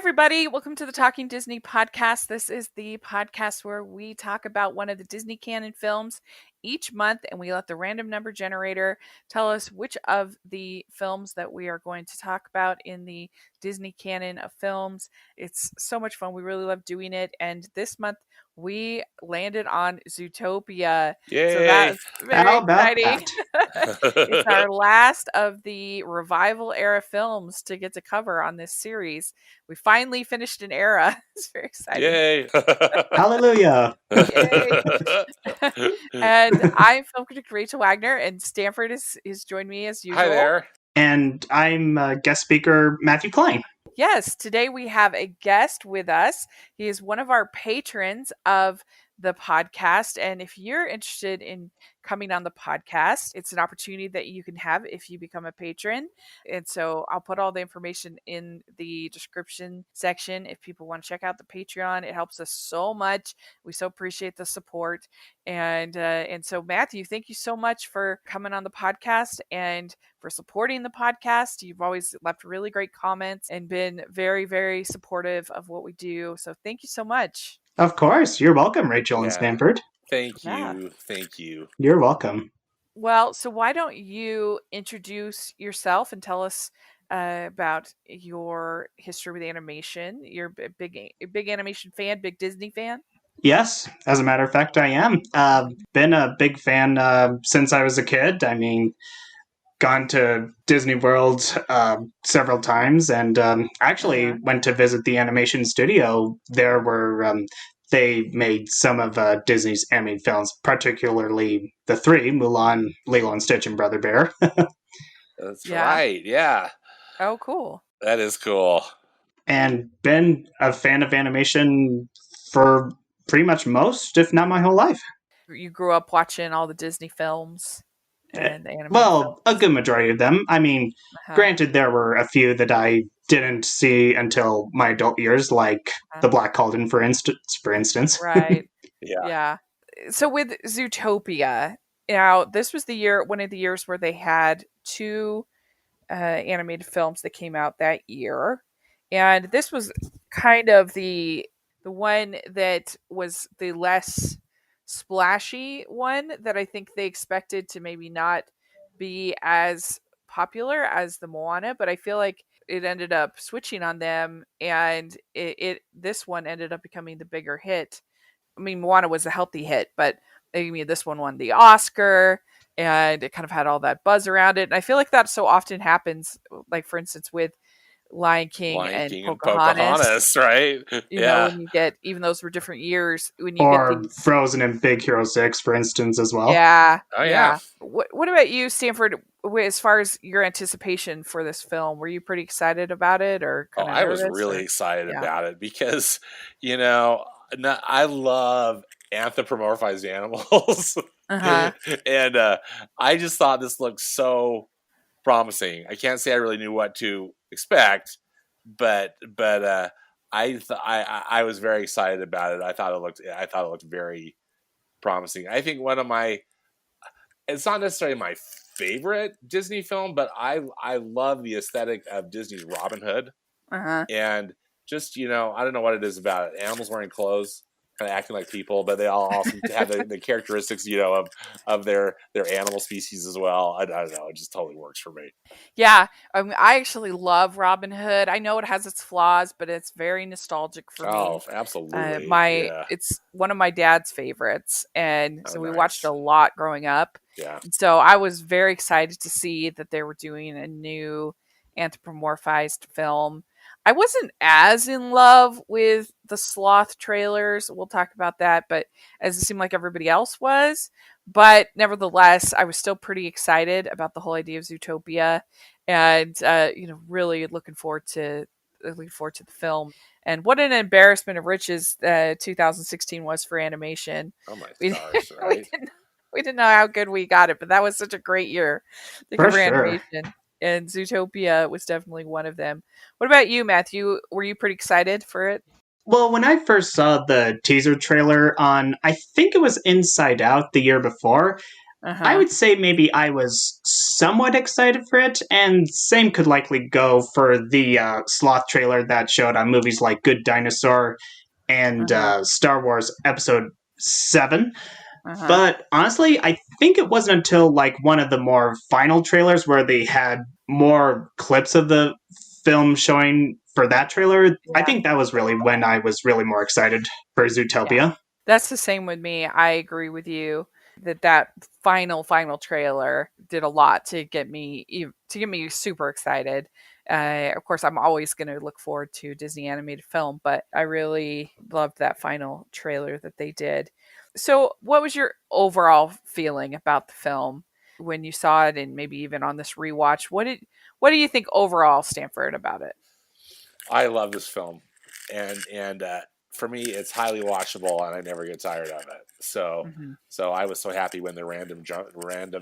everybody. Welcome to the Talking Disney podcast. This is the podcast where we talk about one of the Disney canon films each month, and we let the random number generator tell us which of the films that we are going to talk about in the Disney canon of films. It's so much fun. We really love doing it. And this month we landed on Zootopia. Yay. So that's very exciting. That? It's our last of the revival era films to get to cover on this series. We finally finished an era. It's very exciting. Yay. Hallelujah. Yay. And I'm film critic Rachel Wagner, and Stanford is joined me as usual. Hi there. And I'm guest speaker Mathew Cline. Yes, today we have a guest with us. He is one of our patrons of the podcast. And if you're interested in coming on the podcast, it's an opportunity that you can have if you become a patron. And so I'll put all the information in the description section if people want to check out the Patreon. It helps us so much. We so appreciate the support. And so Mathew, thank you so much for coming on the podcast and for supporting the podcast. You've always left really great comments and been very, very supportive of what we do. So thank you so much. Of course. You're welcome, Rachel and Stanford. Thank you. Yeah. Thank you. You're welcome. Well, so why don't you introduce yourself and tell us about your history with animation? You're a big animation fan, big Disney fan? Yes, as a matter of fact, I am. Been a big fan since I was a kid. I mean, gone to Disney World several times, and actually went to visit the animation studio. There were they made some of Disney's animated films, particularly the three: Mulan, Lilo and Stitch, and Brother Bear. That's right. Yeah. Oh, cool. That is cool. And been a fan of animation for pretty much most, if not my whole life. You grew up watching all the Disney films and the animated Well, films. a good majority of them. I mean, Uh-huh. granted, there were a few that I didn't see until my adult years, like The Black Cauldron, for instance. Right. Yeah. Yeah. So with Zootopia, now this was one of the years where they had two animated films that came out that year, and this was kind of the one that was the less splashy one that I think they expected to maybe not be as popular as the Moana, but I feel like it ended up switching on them, and this one ended up becoming the bigger hit. I mean, Moana was a healthy hit, but this one won the Oscar, and it kind of had all that buzz around it. And I feel like that so often happens, like for instance with Lion King and Pocahontas, right? You know, when you get, even those were different years, when you Or get Frozen and Big Hero 6, for instance, as well. Yeah. Oh, yeah. What about you, Stanford? As far as your anticipation for this film, were you pretty excited about it, or kind of I was nervous, really or? excited Yeah. about it because, I love anthropomorphized animals. Uh-huh. And I just thought this looked so promising. I can't say I really knew what to expect, but I was very excited about it. I thought it looked very promising. I think it's not necessarily my favorite Disney film, but I love the aesthetic of Disney's Robin Hood. Uh-huh. And just, I don't know what it is about it. Animals wearing clothes, kind of acting like people, but they all also have the characteristics, of their animal species as well. I don't know. It just totally works for me. Yeah. I actually love Robin Hood. I know it has its flaws, but it's very nostalgic for me. Oh, absolutely. It's one of my dad's favorites. And so we nice. watched a lot growing up. Yeah. And so I was very excited to see that they were doing a new anthropomorphized film. I wasn't as in love with the sloth trailers. We'll talk about that, but as it seemed like everybody else was. But nevertheless, I was still pretty excited about the whole idea of Zootopia, and really looking forward to the film. And what an embarrassment of riches 2016 was for animation. Oh my stars, right? We didn't know how good we got it, but that was such a great year For for sure. animation. And Zootopia was definitely one of them. What about you, Mathew? Were you pretty excited for it? Well, when I first saw the teaser trailer on, I think it was Inside Out the year before, I Uh-huh. would say maybe I was somewhat excited for it, and same could likely go for the sloth trailer that showed on movies like Good Dinosaur and Uh-huh. Star Wars Episode 7. Uh-huh. But honestly, I think it wasn't until like one of the more final trailers where they had more clips of the film showing for that trailer. I Yeah. think that was really when I was really more excited for Yeah. Zootopia. That's the same with me. I agree with you that final trailer did a lot to get me super excited. Of course, I'm always going to look forward to Disney animated film, but I really loved that final trailer that they did. So, what was your overall feeling about the film when you saw it, and maybe even on this rewatch? What do you think overall, Stanford, about it? I love this film, and for me, it's highly watchable, and I never get tired of it. So, Hmm. so I was so happy when the random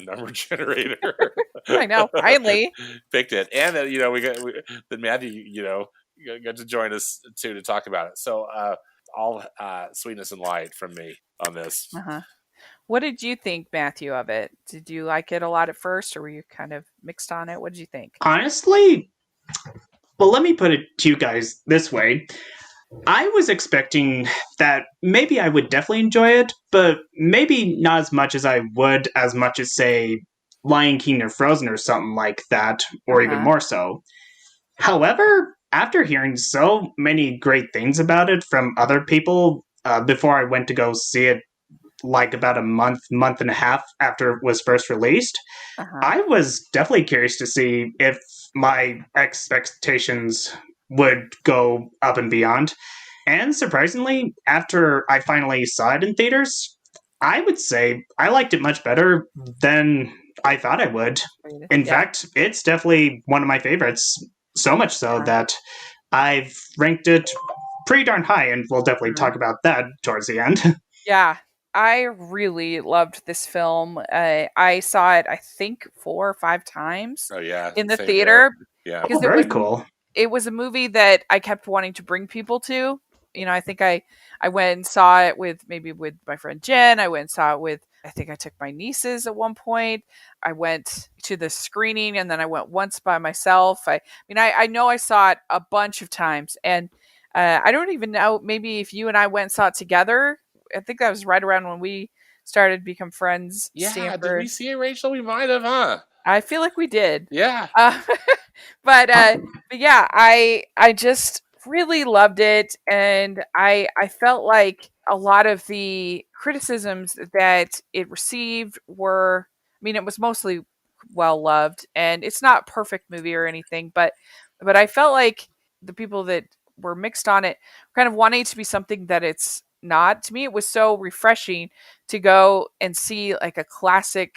number generator I know, finally. picked it, and that that Matthew got to join us too to talk about it. So, all sweetness and light from me on this. Uh-huh. What did you think, Matthew, of it? Did you like it a lot at first, or were you kind of mixed on it? What did you think? Honestly, well, let me put it to you guys this way. I was expecting that maybe I would definitely enjoy it, but maybe not as much as I would, as much as, say, Lion King or Frozen or something like that, Uh or even huh. more so. However, after hearing so many great things about it from other people before I went to go see it, like about a month and a half after it was first released, Uh huh. I was definitely curious to see if my expectations would go up and beyond. And surprisingly, after I finally saw it in theaters, I would say I liked it much better than I thought I would. In Yeah. fact, it's definitely one of my favorites, so much so Uh-huh. that I've ranked it pretty darn high, and we'll definitely Mhm. talk about that towards the end. Yeah. I really loved this film. I saw it, I think, 4 or 5 times Oh yeah, in the same here. theater Yeah. Oh, because very cool. it was a movie that I kept wanting to bring people to. I think I went and saw it with my friend Jen. I went and saw it with I think I took my nieces at one point. I went to the screening and then I went once by myself. I know I saw it a bunch of times and I don't even know maybe if you and I went and saw it together. I think that was right around when we started to become friends, Yeah, did we Stanford. see it, Rachel? We might have, huh? I feel like we did. Yeah. Uh, but Uh, uh but yeah, I just really loved it and I felt like a lot of the criticisms that it received were it was mostly well loved and it's not a perfect movie or anything, but I felt like the people that were mixed on it kind of wanting it to be something that it's not. To me it was so refreshing to go and see like a classic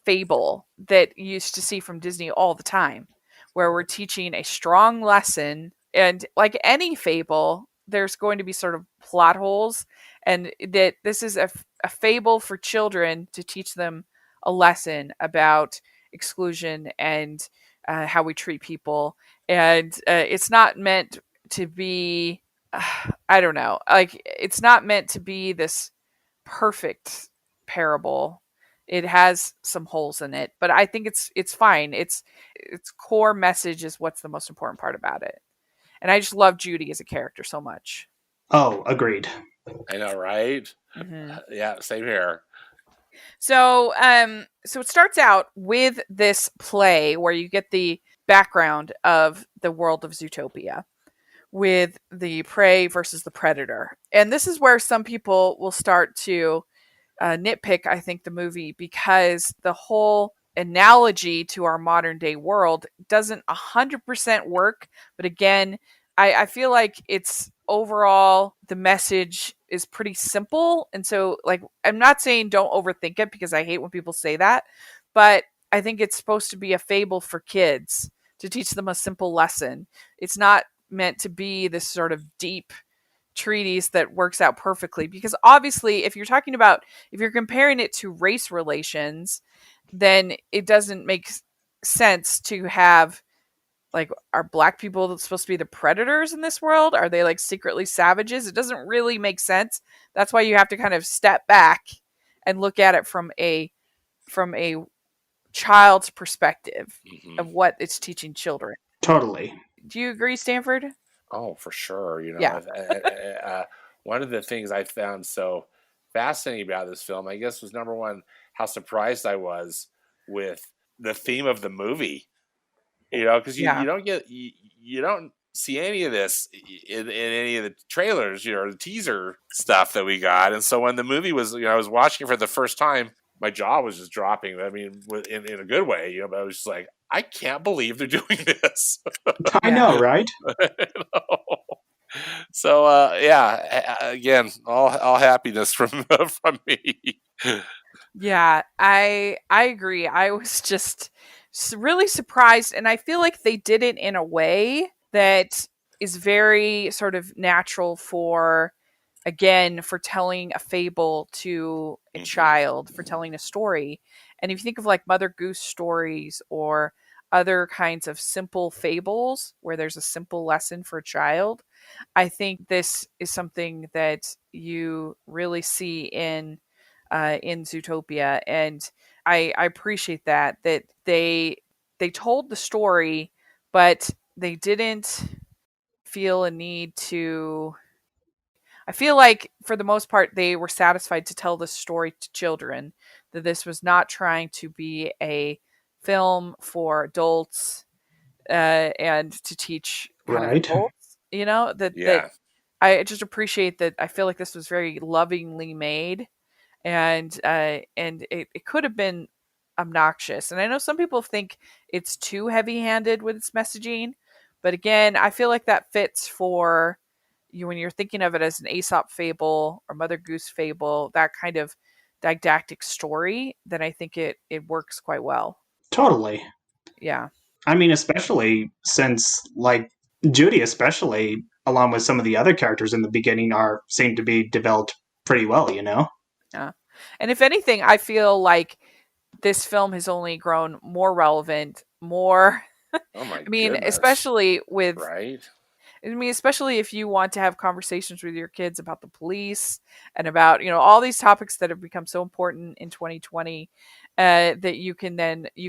fable that you used to see from Disney all the time, where we're teaching a strong lesson. And like any fable, there's going to be sort of plot holes, and that this is a fable for children to teach them a lesson about exclusion and how we treat people. And it's not meant to be, I don't know, like it's not meant to be this perfect parable. It has some holes in it, but I think it's fine. Its core message is what's the most important part about it. And I just love Judy as a character so much. oh, agreed. I know, right? Hmm. Yeah, same here. So it starts out with this play where you get the background of the world of Zootopia with the prey versus the predator. And this is where some people will start to nitpick, I think, the movie because the whole analogy to our modern day world doesn't 100% work. But again, I feel like it's overall the message is pretty simple. And so, like, I'm not saying don't overthink it because I hate when people say that, but I think it's supposed to be a fable for kids to teach them a simple lesson. It's not meant to be this sort of deep treatise that works out perfectly because obviously if you're comparing it to race relations, then it doesn't make sense to have like, are black people supposed to be the predators in this world? Are they like secretly savages? It doesn't really make sense. That's why you have to kind of step back and look at it from a from a child's perspective Mhm. of what it's teaching children. Totally. Do you agree, Stanford? Oh, for sure. Yeah. One of the things I found so fascinating about this film, I guess, was number one, how surprised I was with the theme of the movie. Because Yeah. you don't see any of this in any of the trailers, or the teaser stuff that we got. And so when the movie was, I was watching it for the first time, my jaw was just dropping. I mean, in a good way, but I was just like, I can't believe they're doing this. I Yeah. know, right? So again, all happiness from from me. Yeah, I agree. I was just really surprised, and I feel like they did it in a way that is very sort of natural for, again, for telling a fable to a Mhm. child, for telling a story. And if you think of like Mother Goose stories or other kinds of simple fables where there's a simple lesson for a child, I think this is something that you really see in Zootopia, and I appreciate that they told the story, but they didn't feel a need to. I feel like for the most part they were satisfied to tell the story to children. That this was not trying to be a film for adults and to teach kind of Right. adults. That Yeah. I just appreciate that. I feel like this was very lovingly made, and it could have been obnoxious. And I know some people think it's too heavy-handed with its messaging, but again, I feel like that fits for you when you're thinking of it as an Aesop fable or Mother Goose fable, that kind of didactic story. Then I think it works quite well. Totally. Yeah. I mean, especially since, like, Judy, especially, along with some of the other characters in the beginning, seem to be developed pretty well, you know? Yeah. And if anything, I feel like this film has only grown more relevant, more. Oh my I mean, goodness. Right? especially if you want to have conversations with your kids about the police and about, all these topics that have become so important in 2020, that you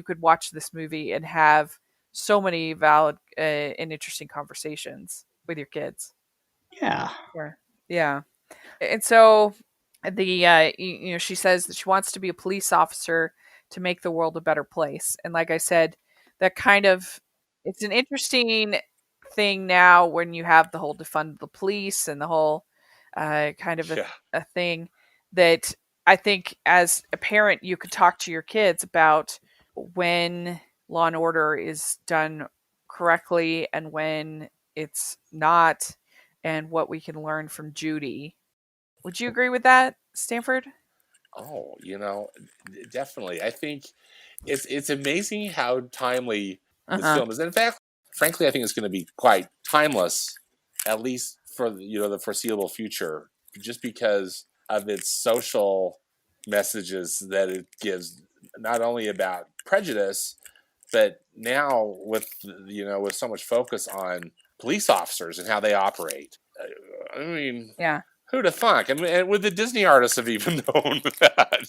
could watch this movie and have so many valid and interesting conversations with your kids. Yeah. Yeah. Yeah. And so she says that she wants to be a police officer to make the world a better place. And like I said, that kind of it's an interesting thing now when you have the whole defund the police and the whole kind of Yeah. a thing that I think as a parent you could talk to your kids about when law and order is done correctly and when it's not, and what we can learn from Judy. Would you agree with that, Stanford? Oh, definitely. I think it's amazing how timely this Uh-huh. film is. In fact, frankly, I think it's going to be quite timeless, at least for the foreseeable future, just because of its social messages that it gives, not only about prejudice, but now with so much focus on police officers and how they operate. I mean, Yeah. who'd have thunk? I mean, and would the Disney artists have even known that?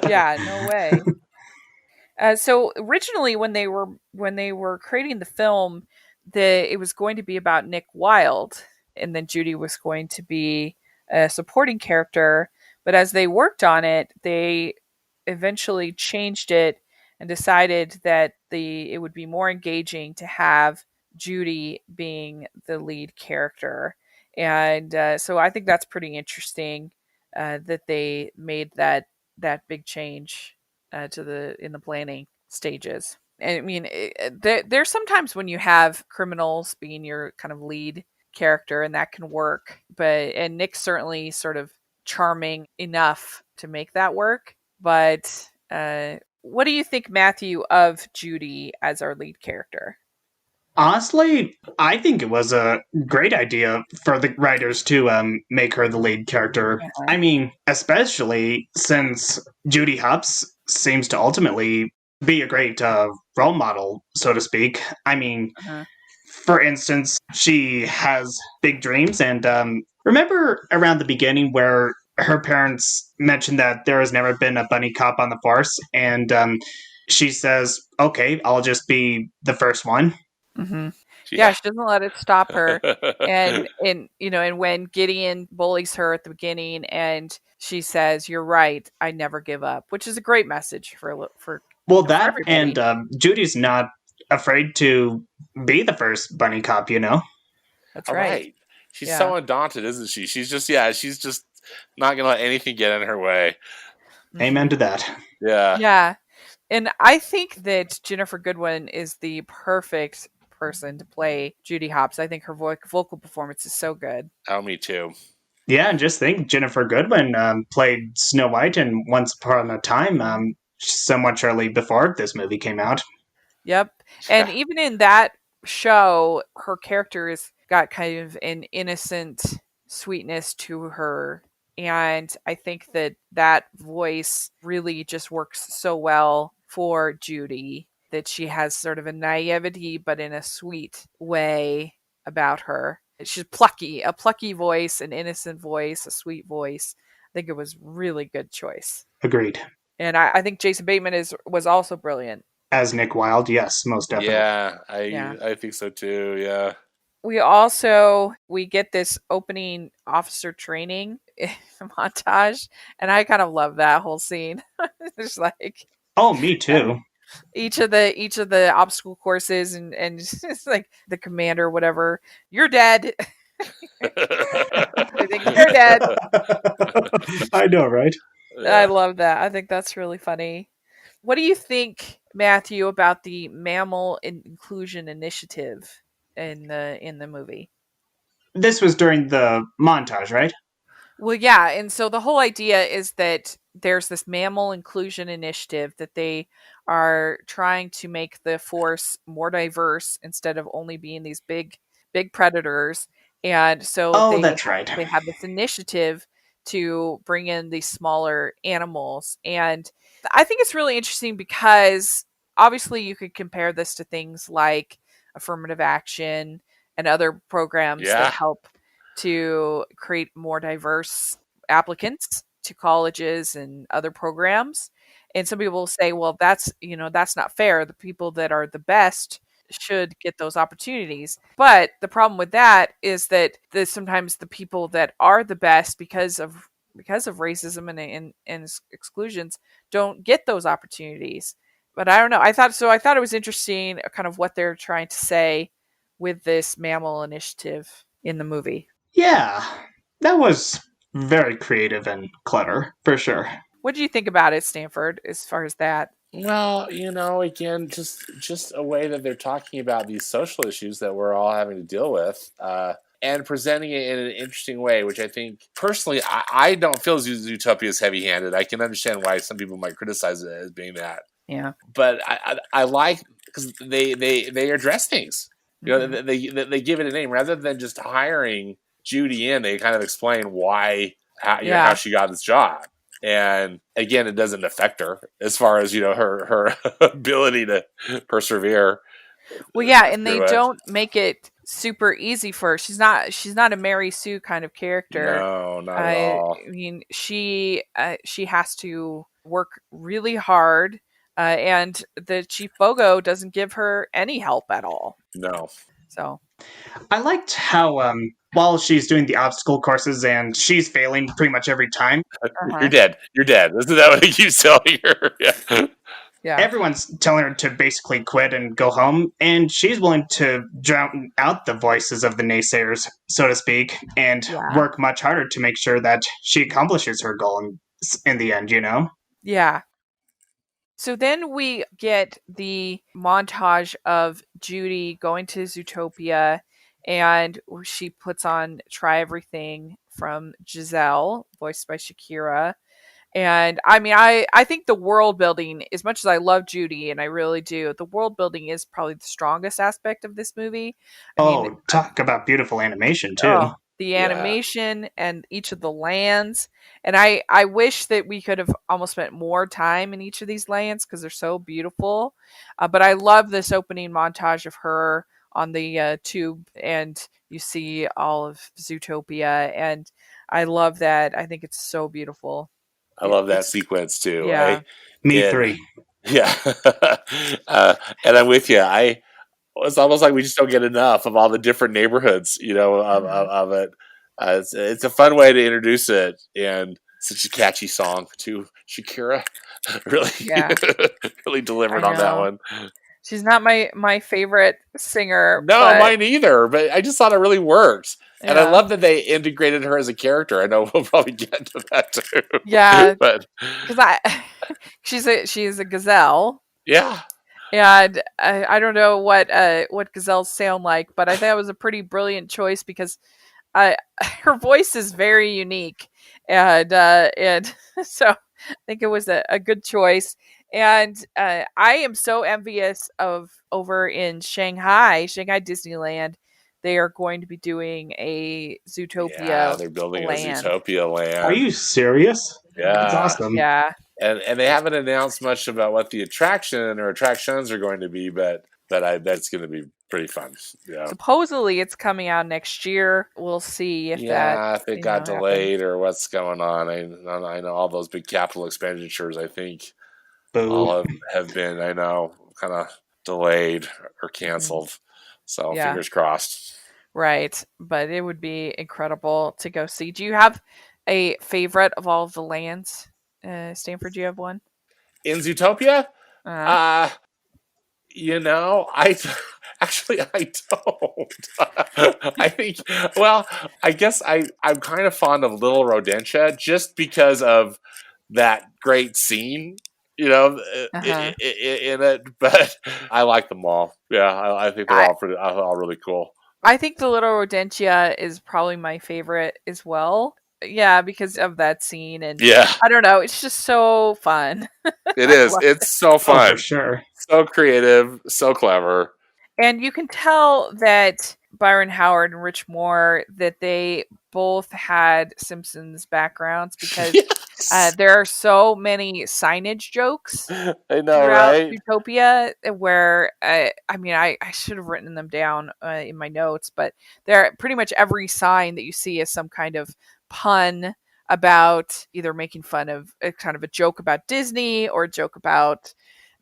Yeah, no way. So originally, when they were creating the film, it was going to be about Nick Wilde, and then Judy was going to be a supporting character. But as they worked on it, they eventually changed it and decided that it would be more engaging to have Judy being the lead character. And so I think that's pretty interesting that they made that big change to the in the planning stages. And I mean, there's sometimes when you have criminals being your kind of lead character, and that can work. And Nick's certainly sort of charming enough to make that work. But what do you think, Matthew, of Judy as our lead character? Honestly, I think it was a great idea for the writers to make her the lead character. Uh-huh. I mean, especially since Judy Hopps seems to ultimately be a great role model, so to speak. I mean, Uh-huh. for instance, she has big dreams, and remember around the beginning where her parents mention that there has never been a bunny cop on the force, and she says, "Okay, I'll just be the first one." Mm-hmm. Yeah, Yeah. she doesn't let it stop her. And when Gideon bullies her at the beginning, and she says, "You're right, I never give up," which is a great message for Well, for that and everybody. Judy's not afraid to be the first bunny cop. That's All right. right. She's Yeah. so undaunted, isn't she? She's just not gonna let anything get in her way. Hmm. Amen to that. Yeah. Yeah. And I think that Jennifer Goodwin is the perfect person to play Judy Hopps. I think her vocal performance is so good. Oh, me too. Yeah, and just think, Jennifer Goodwin played Snow White in Once Upon a Time, somewhat shortly before this movie came out. Yep. Yeah. And even in that show, her character has got kind of an innocent sweetness to her. And I think that that voice really just works so well for Judy, that she has sort of a naivety, but in a sweet way about her. She's plucky, a plucky voice, an innocent voice, a sweet voice. I think it was really good choice. Agreed. And I think Jason Bateman was also brilliant. As Nick Wilde, yes, most definitely. Yeah, Yeah. I think so too. Yeah. We get this opening officer training montage, and I kind of love that whole scene. It's like Oh, me too. each of the obstacle courses, and it's like the commander, whatever, you're dead. I think you're dead. I know, right? I Yeah. love that. I think that's really funny. What do you think, Matthew, about the mammal inclusion initiative in the movie? This was during the montage, right? Well, yeah, and so the whole idea is that there's this mammal inclusion initiative that they are trying to make the force more diverse instead of only being these big predators. And so Oh, they that's right. they have this initiative to bring in these smaller animals. And I think it's really interesting because obviously you could compare this to things like affirmative action and other programs that Yeah. help to create more diverse applicants to colleges and other programs. And some people will say, well, that's not fair. The people that are the best should get those opportunities. But the problem with that is that sometimes the people that are the best because of racism and exclusions don't get those opportunities. But I don't know. I thought it was interesting kind of what they're trying to say with this mammal initiative in the movie. Yeah, that was very creative and clever, for sure. What do you think about it, Stanford, as far as that? Well, again, just a way that they're talking about these social issues that we're all having to deal with, and presenting it in an interesting way, which I think personally, I don't feel Zootopia is heavy-handed. I can understand why some people might criticize it as being that, Yeah. but I like because they address things. Hmm. They give it a name rather than just hiring Judy in. They kind of explain why how Yeah. she got this job. And again, it doesn't affect her as far as her ability to persevere Well, yeah, and they through it. don't make it super easy for her. She's not a Mary Sue kind of character. No, not at I all. mean, she has to work really hard, and the Chief Bogo doesn't give her any help at all. No. So I liked how, while she's doing the obstacle courses and she's failing pretty much every time, You're uh-huh. dead. You're dead. Isn't that what he keeps telling her? Yeah. Yeah. everyone's telling her to basically quit and go home, and she's willing to drown out the voices of the naysayers, so to speak, and Yeah. work much harder to make sure that she accomplishes her goal in the end. Yeah. So then we get the montage of Judy going to Zootopia, and she puts on Try Everything from Giselle, voiced by Shakira. And I mean, I think the world building, as much as I love Judy, and I really do, the world building is probably the strongest aspect of this movie. I mean, Oh, talk about beautiful animation, too. oh, the Yeah. animation and each of the lands. And I wish that we could have almost spent more time in each of these lands because they're so beautiful. But I love this opening montage of her on the tube, and you see all of Zootopia. And I love that. I think it's so beautiful. I love that It's sequence too. yeah. Me And three. yeah, and I'm with you. It's almost like we just don't get enough of all the different neighborhoods, of it. It's a fun way to introduce it, and such a catchy song too. Shakira really, Yeah, really I delivered on that know. one. She's not my favorite singer, No, but mine either. But I just thought it really worked, and I yeah. love that they integrated her as a character. I know we'll probably get to that too, Yeah, but because I she's a gazelle, yeah, and I don't know what gazelles sound like, but I thought it was a pretty brilliant choice because I her voice is very unique, and so I think it was a good choice. And I am so envious of over in Shanghai Disneyland. They are going to be doing a yeah, Zootopia they're building a land. Zootopia Are land. you serious? That's Yeah, awesome. Yeah, and they haven't announced much about what the attraction or attractions are going to be, but I bet it's going to be pretty fun. Yeah, supposedly it's coming out next year. We'll see if that yeah. If it got happens. delayed or what's going on, I know all those big capital expenditures. I think Boo. all have been kind of delayed or Hmm. canceled. So Yeah, fingers crossed. right. But it would be incredible to go see. Do you have a favorite of all of the lands? Stanford, do you have one? In Zootopia, Uh, uh, I actually I don't. I think. Well, I guess I'm kind of fond of Little Rodentia just because of that great scene. uh-huh. In it, but I like them all. Yeah, I think they're I all really cool. I think the little Rodentia is probably my favorite as well. Yeah, because of that scene, and Yeah, I don't know, it's just so fun. it I is. love It's so Oh, for fun, sure. so creative, so clever. And you can tell that Byron Howard and Rich Moore that they both had Simpsons backgrounds because Yes, there are so many signage jokes I know, throughout right? Zootopia where I mean I should have written them down in my notes, but there pretty much every sign that you see is some kind of pun about either making fun of a kind of a joke about Disney or a joke about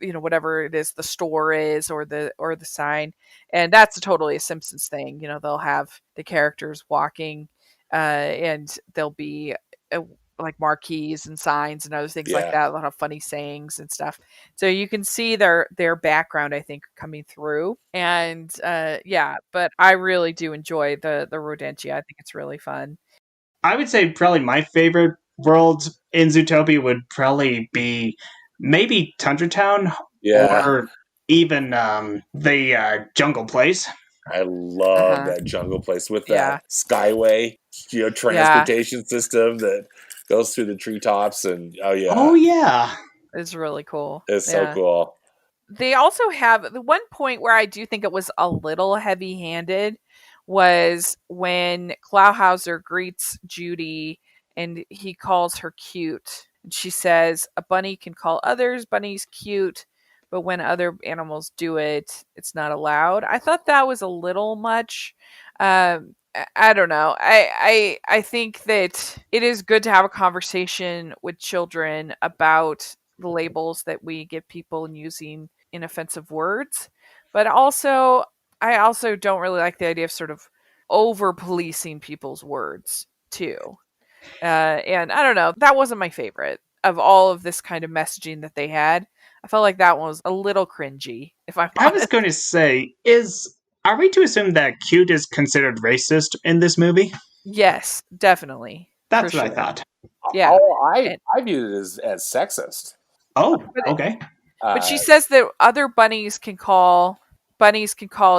whatever it is the store is or the sign. And that's totally a Simpsons thing. They'll have the characters walking and there'll be uh, like marquees and signs and other things like Yeah. that. They'll have funny sayings and stuff, so you can see their background, I think, coming through. And yeah, but I really do enjoy the Rodentia. I think it's really fun. I would say probably my favorite world in Zootopia would probably be maybe Tundra Town Yeah, or even the Jungle Place. I love Uh-huh. that jungle place with Yeah. that skyway, Yeah, transportation system that goes through the treetops, and oh Oh yeah, yeah. it's really cool. it's so Yeah. cool. They also have the one point where I do think it was a little heavy-handed was when Clawhauser greets Judy and he calls her cute. And she says, "A bunny can call others bunnies cute, but when other animals do it, it's not allowed." I thought that was a little much. I don't know. I think that it is good to have a conversation with children about the labels that we give people and using inoffensive words. But also, I also don't really like the idea of sort of over policing people's words too. And I don't know, that wasn't my favorite of all of this kind of messaging that they had. I felt like that one was a little cringy, if I'm I was honest. going to say, are we to assume that cute is considered racist in this movie? Yes, definitely, for That's what I sure. thought. Yeah, Oh, I and, I viewed it as sexist. Oh, but okay. But she Uh, says that other bunnies can call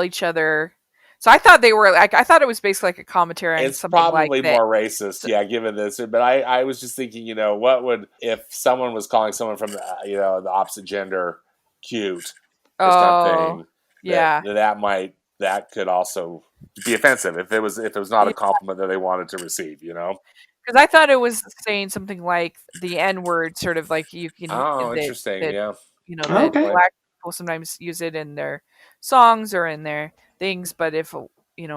each other. So I thought they were like I thought it was basically like a commentary on it's something like probably that. more racist, yeah, given this. But I was just thinking, what would if someone was calling someone from the opposite gender cute or Oh, something yeah. that could also be offensive if it was not a Yeah, compliment that they wanted to receive. because I thought it was saying something like the N word, sort of like you can Oh, that interesting. that Yeah, that Okay. black people sometimes use it in their songs or in their things, but if a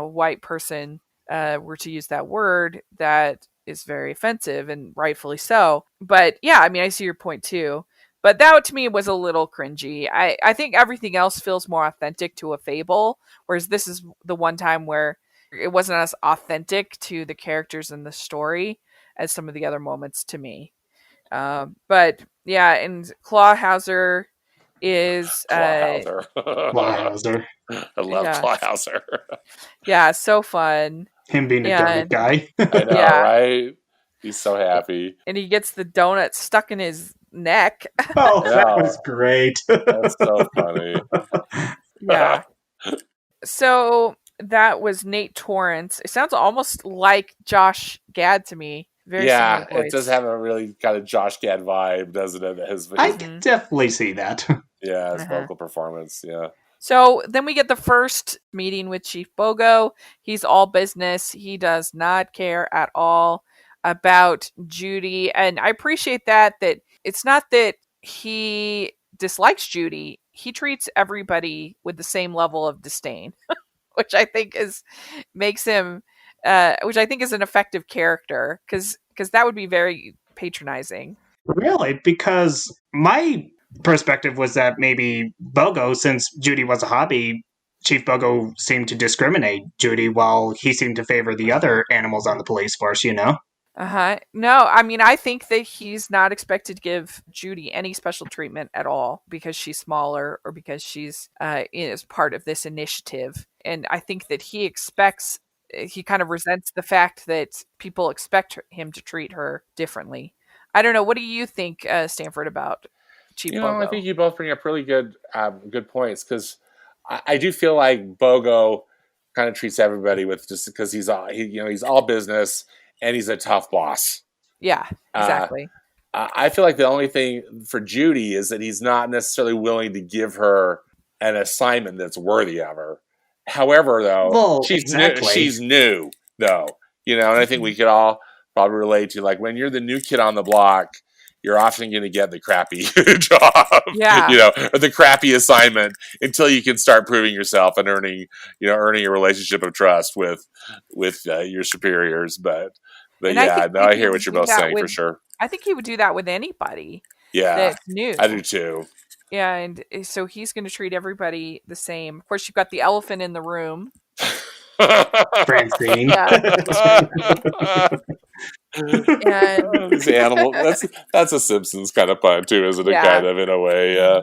white person were to use that word, that is very offensive, and rightfully so. But yeah, I mean, I see your point too. But that to me was a little cringy. I think everything else feels more authentic to a fable, whereas this is the one time where it wasn't as authentic to the characters in the story as some of the other moments to me. But yeah, and Clawhauser is Clawhauser. Clawhauser. I love yeah, Clawhauser. yeah, so fun. Him being a donut And guy. I know, yeah, right? He's so happy. and he gets the donut stuck in his neck. Oh, I that was know. great. That's so funny. Yeah. So that was Nate Torrance. It sounds almost like Josh Gad to me. Very Yeah, similar it does voice. have a really kind of Josh Gad vibe, doesn't it? I His can definitely see that. yeah, his Uh-huh. vocal performance. Yeah. So then we get the first meeting with Chief Bogo. He's all business. He does not care at all about Judy. And I appreciate that it's not that he dislikes Judy. He treats everybody with the same level of disdain, which I think makes him which I think is an effective character, because that would be very patronizing. Really? Because my perspective was that maybe Bogo, since Judy was a hobby, Chief Bogo seemed to discriminate Judy while he seemed to favor the other animals on the police force, you know? Uh-huh. No, I mean, I think that he's not expected to give Judy any special treatment at all because she's smaller or because she's is part of this initiative. And I think that he kind of resents the fact that people expect him to treat her differently. I don't know. What do you think, Stanford, about Chief I Bogo? think you both bring up really good points, because I do feel like Bogo kind of treats everybody with, just because he's all business and he's a tough boss. Yeah, Uh, exactly. I feel like the only thing for Judy is that he's not necessarily willing to give her an assignment that's worthy of her. However, though, Well, she's new. exactly. She's new, though, and I think we could all probably relate to, like, when you're the new kid on the block, you're often going to get the crappy job, Yeah. or the crappy assignment until you can start proving yourself and earning a relationship of trust with your superiors. But And I yeah, think no, that I he hear what would you're do both that saying for with sure. I think he would do that with anybody Yeah, that's new. I do too. Yeah, and so he's going to treat everybody the same. Of course, you've got the elephant in the room. Francine. Yeah. And These animals. That's a Simpsons kind of pun too, isn't it? yeah. Kind of, in a way. Yeah.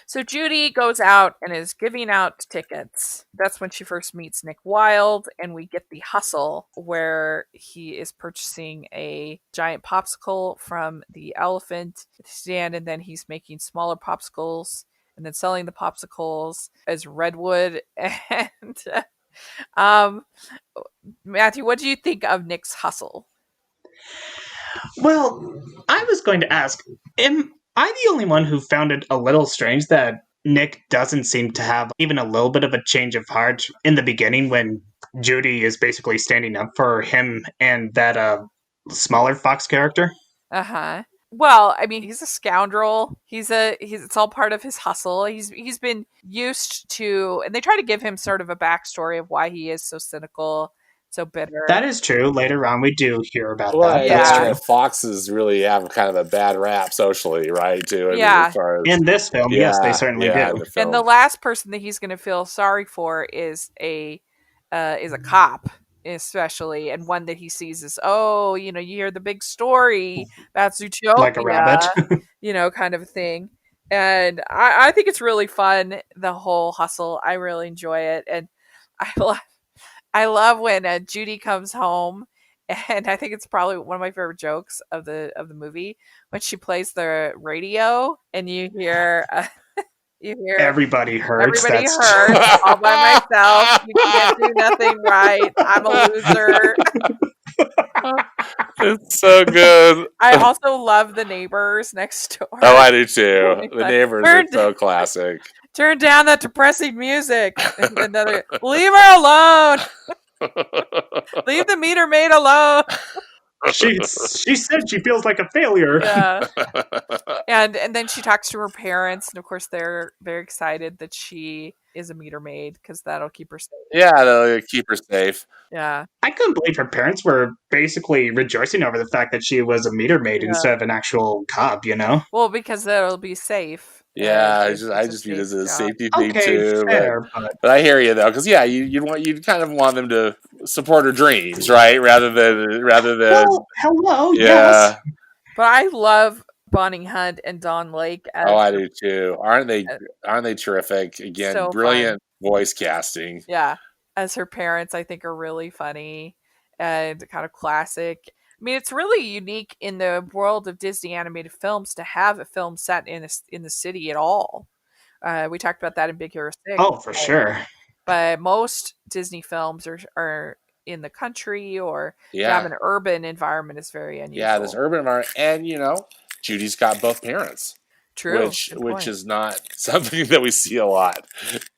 So Judy goes out and is giving out tickets. That's when she first meets Nick Wilde, and we get the hustle where he is purchasing a giant popsicle from the elephant stand, and then he's making smaller popsicles and then selling the popsicles as redwood. And um, Matthew, what do you think of Nick's hustle? Well, I was going to ask, am I the only one who found it a little strange that Nick doesn't seem to have even a little bit of a change of heart in the beginning when Judy is basically standing up for him and that smaller Fox character? Uh-huh. Well, I mean, he's a scoundrel. It's all part of his hustle. He's been used to, and they try to give him sort of a backstory of why he is so cynical, so bitter. That is true. Later on, we do hear about Well, that. Yeah. That's true. Foxes really have kind of a bad rap socially, right? Too. Yeah. As far as, In this film, yes, they certainly do. in the film. And the last person that he's going to feel sorry for is a cop, especially, and one that he sees as, oh, you hear the big story about Zootopia, Like a rabbit. Kind of a thing. And I think it's really fun, the whole hustle. I really enjoy it, and I love when Judy comes home, and I think it's probably one of my favorite jokes of the movie, when she plays the radio and you hear Everybody hurts. everybody That's hurts all by myself. You can't do nothing right. I'm a loser. It's so good. I also love the neighbors next door. Oh, I do too. The neighbors are so classic. Turn down that depressing music. And another, leave her alone. Leave the meter maid alone. She said she feels like a failure. Yeah. And then she talks to her parents, and of course they're very excited that she is a meter maid because that'll keep her safe. Yeah, they'll keep her safe. Yeah. I couldn't believe her parents were basically rejoicing over the fact that she was a meter maid Yeah. instead of an actual cop, you know? Well, because that'll be safe. Yeah, It's I a just view it as safe a job. safety thing Okay, too. fair, But I hear you though, because yeah, you'd kind of want them to support her dreams, right? Rather than well, hello, yes. yeah. But I love Bonnie Hunt and Dawn Lake as Oh, I do too. Aren't they terrific? Again, so brilliant fun. voice casting. Yeah. As her parents, I think are really funny and kind of classic. I mean, it's really unique in the world of Disney animated films to have a film set in the city at all. We talked about that in Big Hero 6. Oh, for sure. But most Disney films are in the country or to have Yeah, an urban environment is very unusual. yeah. This urban environment, and Judy's got both parents, True. which Good point. is not something that we see a lot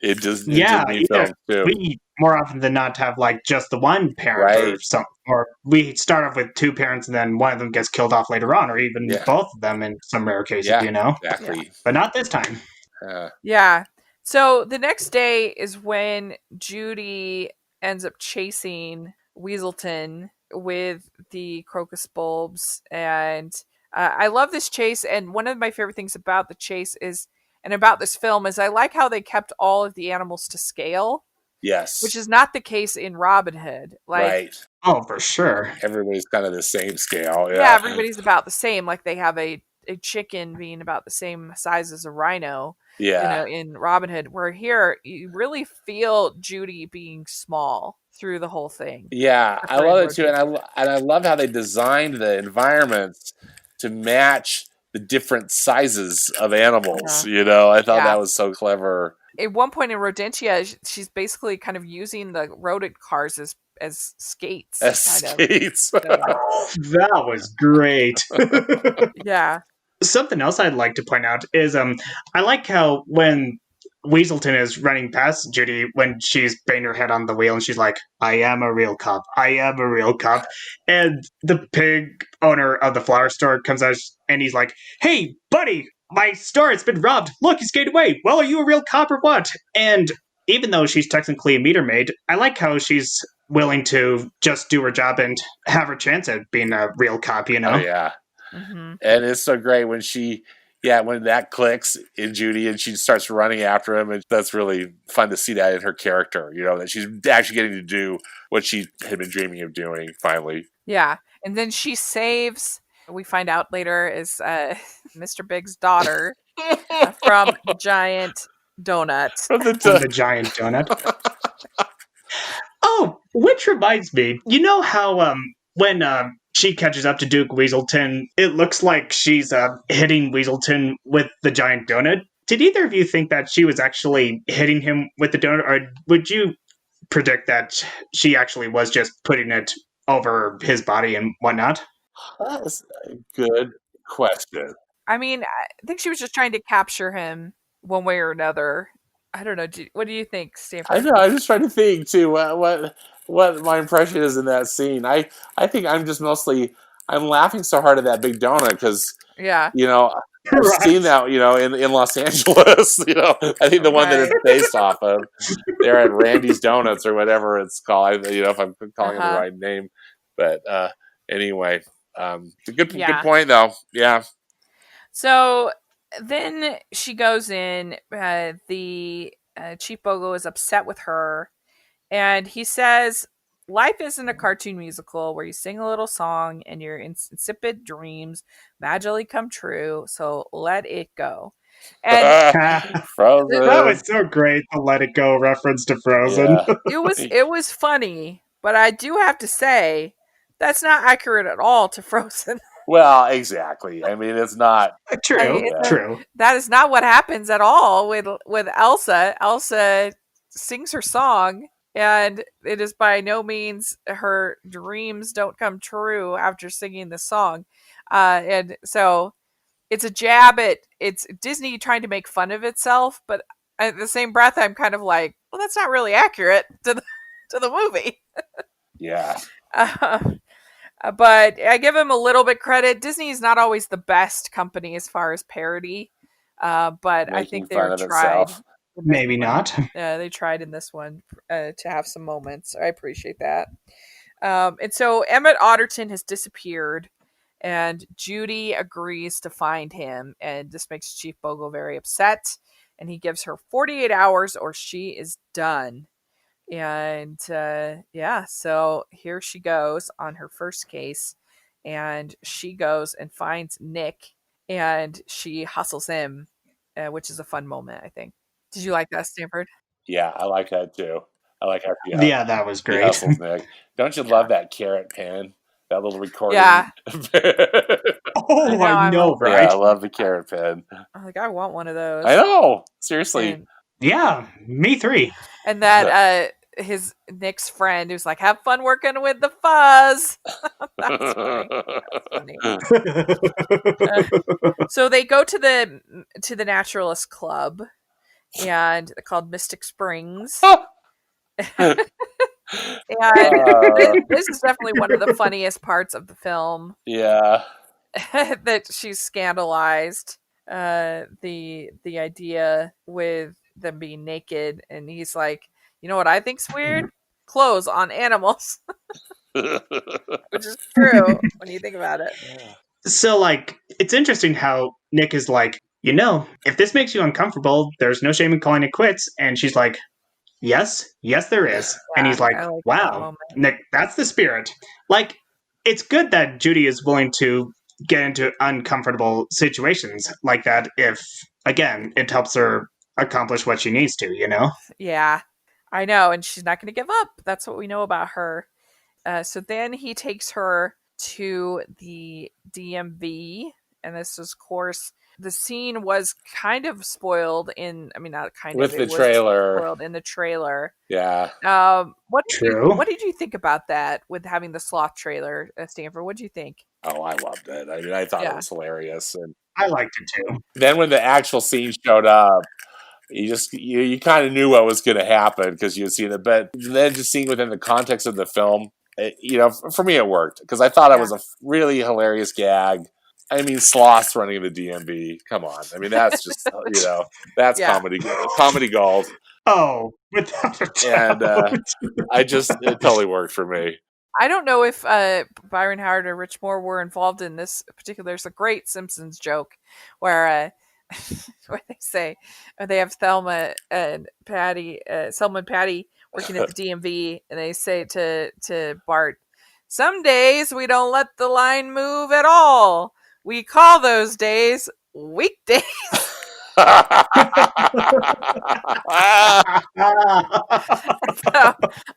in Disney Yeah, films too. we more often than not have like just the one parent or Right. some, or we start off with two parents and then one of them gets killed off later on, or even Yeah. both of them in some rare cases, Yeah, you know? exactly. But not this time. Yeah. So the next day is when Judy ends up chasing Weaselton with the crocus bulbs. And I love this chase. And one of my favorite things about the chase is, and about this film, is I like how they kept all of the animals to scale. Yes. Which is not the case in Robin Hood. Like, right. Oh, for sure. Everybody's kind of the same scale. Yeah, everybody's about the same. Like they have a chicken being about the same size as a rhino. Yeah. In Robin Hood, where here you really feel Judy being small through the whole thing. Yeah, I love it too, and I love how they designed the environments to match the different sizes of animals. I thought that was so clever. At one point in Rodentia, she's basically kind of using the rodent cars as skates. Skates. That was great. Yeah. Something else I'd like to point out is I like how when Weaselton is running past Judy when she's banging her head on the wheel and she's like, I am a real cop. I am a real cop. And the pig owner of the flower store comes out and he's like, hey, buddy, my store has been robbed. Look, he's getting away. Well, are you a real cop or what? And even though she's technically a meter maid, I like how she's willing to just do her job and have her chance at being a real cop, you know? Oh, yeah. Mm-hmm. And it's so great when when that clicks in Judy and she starts running after him, and that's really fun to see that in her character, that she's actually getting to do what she had been dreaming of doing finally. Yeah. And then she saves, we find out later, is Mr. Big's daughter from the giant donut. From the giant donut. Oh, which reminds me, you know how when she catches up to Duke Weaselton, it looks like she's hitting Weaselton with the giant donut. Did either of you think that she was actually hitting him with the donut, or would you predict that she actually was just putting it over his body and whatnot? That's a good question. I mean, I think she was just trying to capture him one way or another. I don't know. What do you think, Stanford? I know. I'm just trying to think too. What my impression is in that scene. I think I'm just I'm laughing so hard at that big donut because I've seen that in Los Angeles. I think the one that it's based off of. They're at Randy's Donuts or whatever it's called. If I'm calling it the right name, but anyway, it's a good point though. Yeah. So then she goes in. The Chief Bogo is upset with her, and he says, life isn't a cartoon musical where you sing a little song and your insipid dreams magically come true, so let it go. And Frozen. That was so great, the Let It Go reference to Frozen. Yeah. It was funny, but I do have to say that's not accurate at all to Frozen. Well, exactly. I mean, it's not true. True. That is not what happens at all with Elsa. Elsa sings her song, and it is by no means her dreams don't come true after singing the song. And so it's a jab at it's Disney trying to make fun of itself, but at the same breath, I'm kind of like, well, that's not really accurate to the movie. Yeah. But I give him a little bit credit. Disney is not always the best company as far as parody, but I Making think fun they're of tried. itself. In this Maybe one. not. They tried in this one to have some moments. I appreciate that. And so Emmett Otterton has disappeared, and Judy agrees to find him, and this makes Chief Bogo very upset. And he gives her 48 hours, or she is done. And yeah, so here she goes on her first case, and she goes and finds Nick, and she hustles him, which is a fun moment, I think. Did you like that, Stanford? Yeah, I like that too. I like how Yeah, that was she great. hustles Nick. Don't you Yeah. love that carrot pen? That little recording. Yeah, I Oh, know. I know, Yeah, I right? love the carrot pen. I'm like, I want one of I those. know. Seriously. And Yeah, me three. that his Nick's friend who's like, have fun working with the fuzz. That's funny. That's funny. Uh, so they go to the Naturalist Club, and called Mystic Springs. And this is definitely one of the funniest parts of the film. Yeah. That she's scandalized the idea with them being naked, and he's like, you know what I think's weird? Clothes on animals. Which is true when you think about it. So, like, it's interesting how Nick is like, if this makes you uncomfortable, there's no shame in calling it quits. And she's like, yes, there is. And Yeah, he's like, I like that wow, moment. Nick, that's the spirit. Like, it's good that Judy is willing to get into uncomfortable situations like that if, again, it helps her accomplish what she needs to. Yeah, I know, and she's not going to give up. That's what we know about her. So then he takes her to the DMV, and this is, of course, the scene was kind of spoiled in. I mean, not kind of. With It the was trailer. spoiled in the trailer. Yeah. True. What did you think about that with having the sloth trailer, Stanford? What did you think? Oh, I loved it. I mean, I thought it Yeah, was hilarious. And I liked it too. then when the actual scene showed up, you kind of knew what was going to happen because you had seen it. But then just seeing within the context of the film, for me it worked because I thought it yeah, was a really hilarious gag. I mean, sloths running the DMV. Come on. I mean, that's just that's yeah. comedy gold. Oh, without a And doubt. it totally worked for me. I don't know if Byron Howard or Rich Moore were involved in this particular. There's a great Simpsons joke where where they say they have Selma and Patty working at the DMV, and they say to Bart, "Some days we don't let the line move at all. We call those days weekdays." So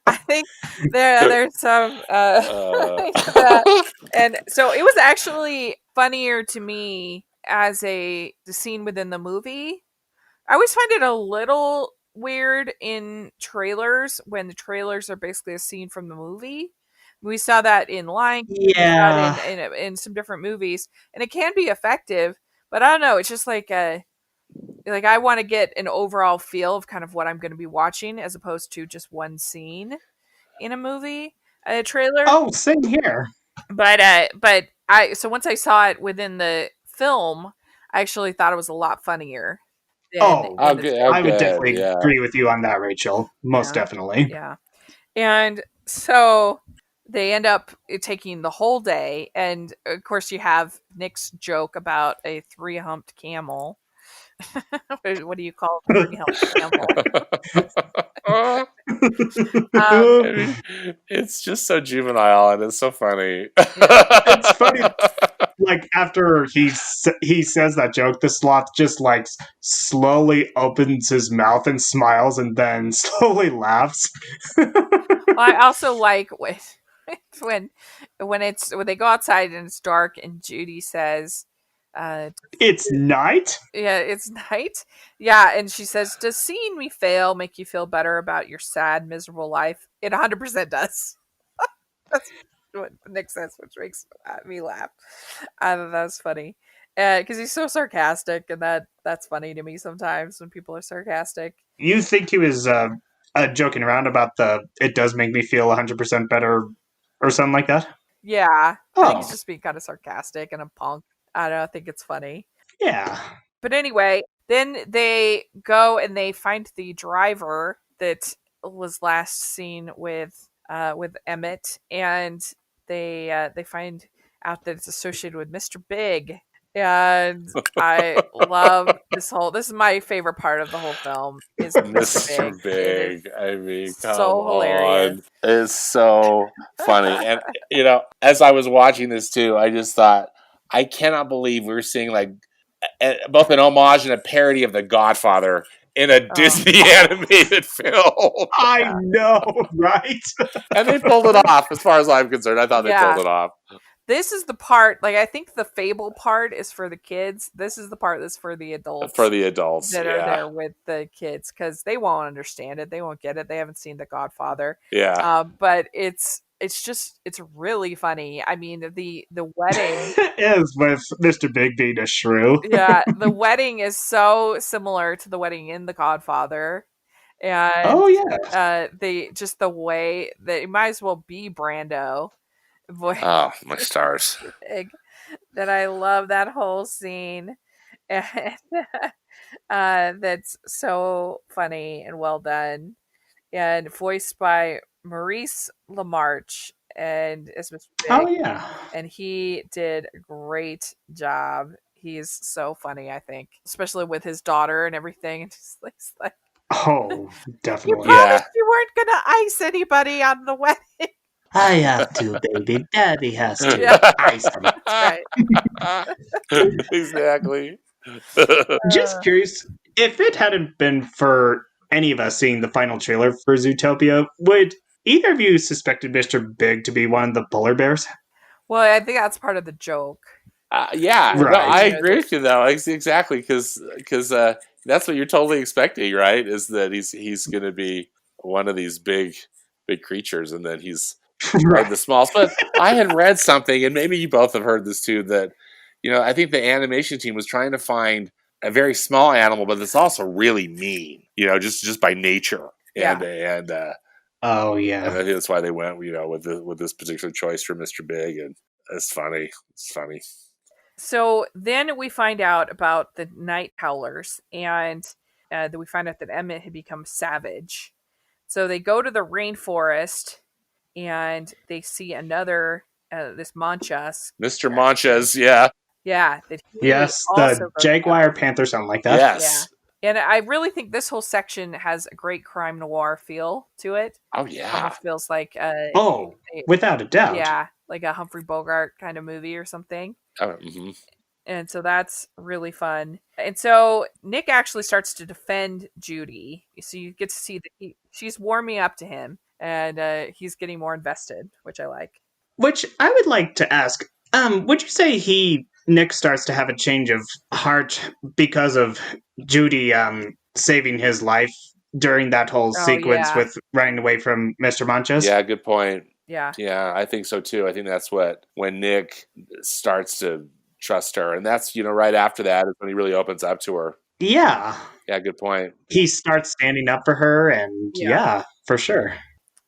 I think there's some that, and so it was actually funnier to me as the scene within the movie. I always find it a little weird in trailers when the trailers are basically a scene from the movie. We saw that in Lion King, we saw Yeah. it in some different movies, and it can be effective. But I don't know. It's just like I want to get an overall feel of kind of what I'm going to be watching as opposed to just one scene in a movie, a trailer. Oh, same here. But I so once I saw it within the film, I actually thought it was a lot funnier than Oh, in the good. I would Good. definitely Yeah. agree with you on that, Rachel. Most yeah definitely. yeah. And so they end up taking the whole day, and of course you have Nick's joke about a three-humped camel. What do you call a three-humped camel? I mean, it's just so juvenile and it's so funny. Yeah. It's funny. Like after he says that joke, the sloth just like slowly opens his mouth and smiles, and then slowly laughs. Well, I also like when when they go outside and it's dark, and Judy says, It's night. yeah, it's night. Yeah, and she says, "Does seeing me fail make you feel better about your sad, miserable life?" It 100% does. That's what Nick says, which makes me laugh. I thought that was funny because he's so sarcastic, and that's funny to me sometimes when people are sarcastic. You think he was joking around about the "it does make me feel 100% better" or something like that? Yeah. I think he's Oh, just being kind of sarcastic and a punk. I don't know, I think it's funny. yeah. But anyway, then they go and they find the driver that was last seen with Emmett, and they find out that it's associated with Mr. Big. And I love this whole. This is my favorite part of the whole film. Is Mr. Big. Mr. It is Big. I mean, come so hilarious. on. It's so funny. And, as I was watching this too, I just thought, I cannot believe we're seeing like both an homage and a parody of The Godfather in a Oh, Disney animated film. I yeah. know, right? And they pulled it off, as far as I'm concerned. I thought they Yeah. pulled it off. This is the part, like, I think the fable part is for the kids. This is the part that's for the adults. For the adults, that yeah. are there with the kids, because they won't understand it. They won't get it. They haven't seen The Godfather. Yeah. But it's really funny. I mean, the wedding. It is with Mr. Big being a shrew. Yeah, the wedding is so similar to the wedding in The Godfather. And Oh, yeah. they just the way that it might as well be Brando. Boy, Oh, my stars. Big, that I love that whole scene. And that's so funny and well done. And voiced by Maurice LaMarche and as Mr. Oh, Big. yeah. And he did a great job. He's so funny, I think, especially with his daughter and everything. And just like, Oh, you definitely. promised you weren't gonna ice anybody on the wedding. I have to, baby. Daddy has to. Yeah. Ice him. That's right. Exactly. Just curious, if it hadn't been for any of us seeing the final trailer for Zootopia, would either of you suspected Mr. Big to be one of the polar bears? Well, I think that's part of the joke. Yeah, Right. no, I agree with you though. Exactly, because that's what you're totally expecting, right? Is that he's going to be one of these big creatures, and then he's Right. the smalls. But I had read something, and maybe you both have heard this too. That I think the animation team was trying to find a very small animal, but it's also really mean. Just by nature, Yeah. and Oh, and yeah. I think that's why they went, with this particular choice for Mr. Big, and it's funny. It's funny. So then we find out about the Night Howlers, and then we find out that Emmett had become savage. So they go to the rainforest, and they see another this Manchas. Mr. Manches, yeah. Yeah, that he Yes, also the goes Jaguar after. Panther, something like that. Yes. Yeah. And I really think this whole section has a great crime noir feel to it. Oh, yeah. Almost feels like Oh, without a doubt. yeah, like a Humphrey Bogart kind of movie or something. Oh, mm-hmm. And so that's really fun. And so Nick actually starts to defend Judy. So you get to see that she's warming up to him, and he's getting more invested, which I like. Which I would like to ask, would you say Nick starts to have a change of heart because of Judy saving his life during that whole sequence yeah. with running away from Mr. Manchas? Yeah, good point. Yeah. Yeah, I think so too. I think that's when Nick starts to trust her. And that's, right after that is when he really opens up to her. Yeah. Yeah, good point. He starts standing up for her, and yeah, for sure.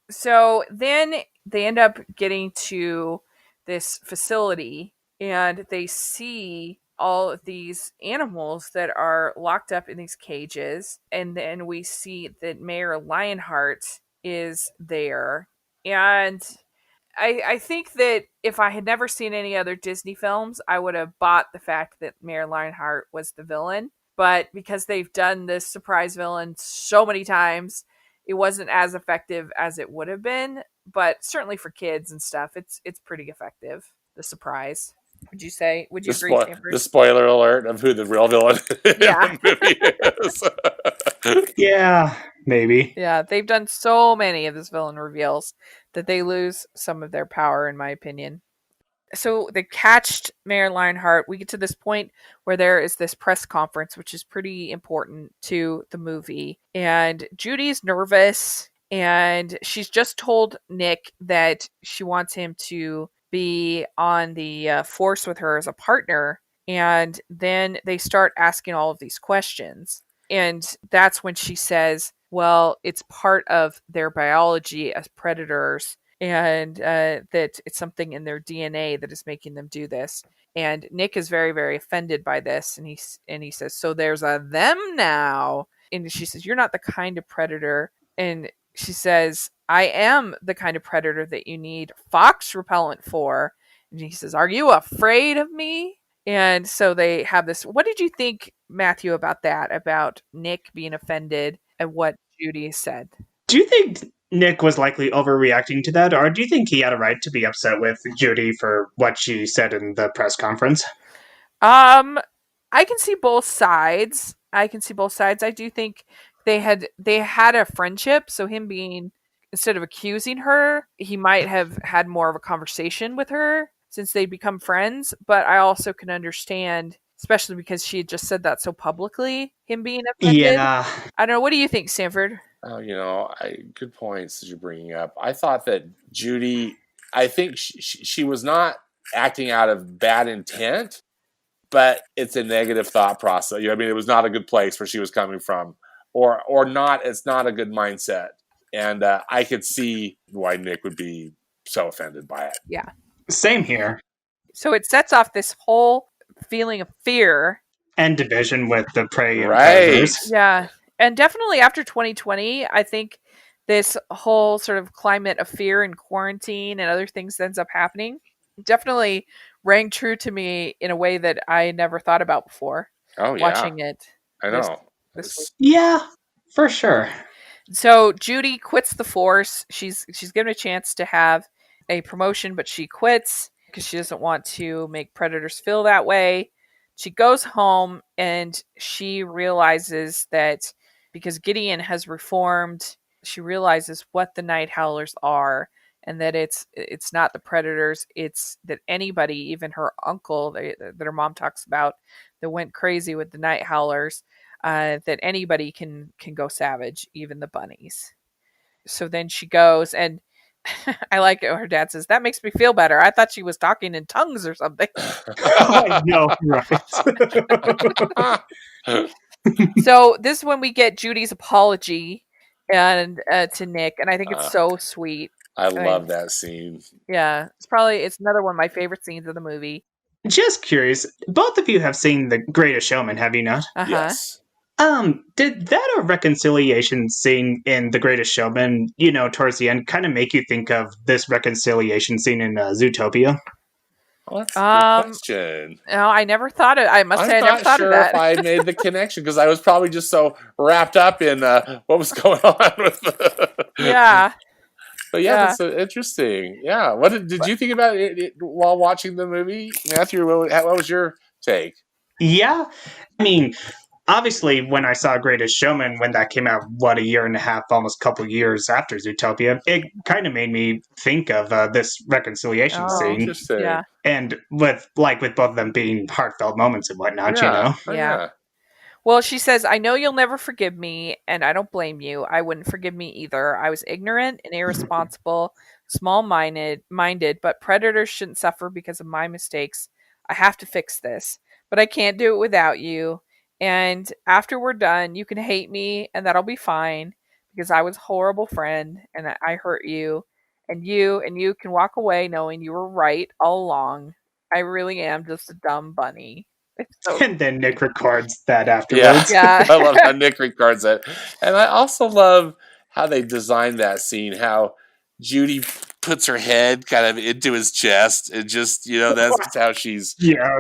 So then they end up getting to this facility, and they see all of these animals that are locked up in these cages. And then we see that Mayor Lionheart is there. And I think that if I had never seen any other Disney films, I would have bought the fact that Mayor Lionheart was the villain. But because they've done this surprise villain so many times, it wasn't as effective as it would have been. But certainly for kids and stuff, it's pretty effective. The surprise. Would you say? Would you agree, Stanford? The spoiler alert of who the real villain in the movie is. Yeah, maybe. Yeah, they've done so many of this villain reveals that they lose some of their power, in my opinion. So they catched Mayor Lionheart. We get to this point where there is this press conference, which is pretty important to the movie. And Judy's nervous, and she's just told Nick that she wants him to be on the force with her as a partner. And then they start asking all of these questions. And that's when she says, well, it's part of their biology as predators. and that it's something in their DNA that is making them do this. And Nick is very, very offended by this, and he says, "So there's a them now." And she says, "You're not the kind of predator." And she says, "I am the kind of predator that you need fox repellent for." And he says, "Are you afraid of me?" And so they have this. What did you think, Matthew, about that? About Nick being offended at what Judy said? Do you think Nick was likely overreacting to that, or do you think he had a right to be upset with Judy for what she said in the press conference? I can see both sides. I do think they had a friendship, so him being, instead of accusing her, he might have had more of a conversation with her since they'd become friends. But I also can understand, especially because she had just said that so publicly, him being offended. Yeah. I don't know. What do you think, Stanford? Oh, good points that you're bringing up. I thought that Judy, I think she was not acting out of bad intent, but it's a negative thought process. I mean, it was not a good place where she was coming from, or not. It's not a good mindset, and I could see why Nick would be so offended by it. Yeah. Same here. So it sets off this whole feeling of fear and division with the prey and Right. predators. Yeah. And definitely after 2020, I think this whole sort of climate of fear and quarantine and other things that ends up happening definitely rang true to me in a way that I never thought about before. Oh yeah, Watching it. I know. This week. Yeah, for sure. So Judy quits the force. She's given a chance to have a promotion, but she quits because she doesn't want to make predators feel that way. She goes home and she realizes that because Gideon has reformed, she realizes what the Night Howlers are, and that it's not the predators, it's that anybody, even her uncle that her mom talks about, that went crazy with the Night Howlers, that anybody can go savage, even the bunnies. So then she goes, and I like it. Her dad says, "That makes me feel better. I thought she was talking in tongues or something." I know, right? So this is when we get Judy's apology and to Nick, and I think it's so sweet. I love that scene. Yeah, it's another one of my favorite scenes of the movie. Just curious, both of you have seen The Greatest Showman, have you not? Uh-huh. Yes. Did that reconciliation scene in The Greatest Showman, towards the end, kind of make you think of this reconciliation scene in Zootopia? Oh, that's a good question. No, I never thought of. I must say, I never thought of that. I'm not sure if I made the connection because I was probably just so wrapped up in what was going on with. Yeah. But yeah, that's interesting. Yeah, what did you think about it while watching the movie, Matthew? What was your take? Yeah, I mean, obviously, when I saw Greatest Showman, when that came out, a year and a half, almost a couple years after Zootopia, it kind of made me think of this reconciliation scene. Interesting. Yeah. And with both of them being heartfelt moments and whatnot, Yeah. Well, she says, "I know you'll never forgive me, and I don't blame you. I wouldn't forgive me either. I was ignorant and irresponsible, small-minded, but predators shouldn't suffer because of my mistakes. I have to fix this, but I can't do it without you. And after we're done, you can hate me, and that'll be fine, because I was a horrible friend, and I hurt you, and you can walk away knowing you were right all along. I really am just a dumb bunny." And then Nick records that afterwards. Yeah. I love how Nick records it. And I also love how they designed that scene, how Judy puts her head kind of into his chest and just, that's just how she's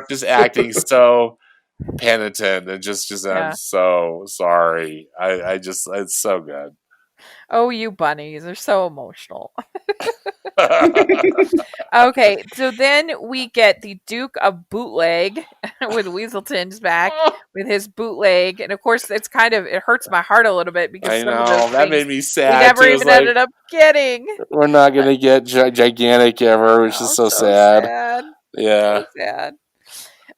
just acting so penitent and just I'm so sorry. I just, it's so good. Oh, you bunnies are so emotional. Okay, so then we get the Duke of Bootleg with Weaselton's back with his bootleg, and of course it hurts my heart a little bit because I some of know those that made me sad. We never even ended up getting. We're not gonna get gigantic ever, which is so sad. Yeah, so sad.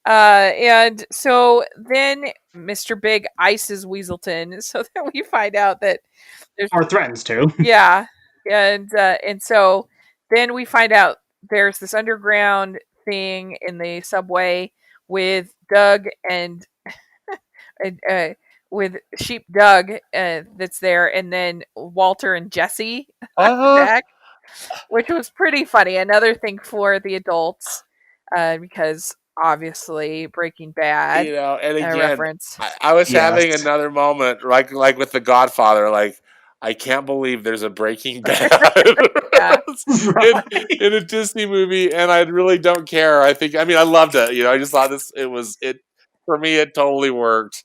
And so then Mr. Big ices Weaselton, so that we find out that or threatens to. Yeah, and so then we find out there's this underground thing in the subway with Doug and with Sheep Doug that's there, and then Walter and Jesse back. which was pretty funny. Another thing for the adults, because obviously Breaking Bad And again, reference. I was having Yes. another moment, like with the Godfather, like I can't believe there's a Breaking Bad Yeah. Right. in a Disney movie, and I really don't care. I mean, I loved it. I just thought it for me. It totally worked.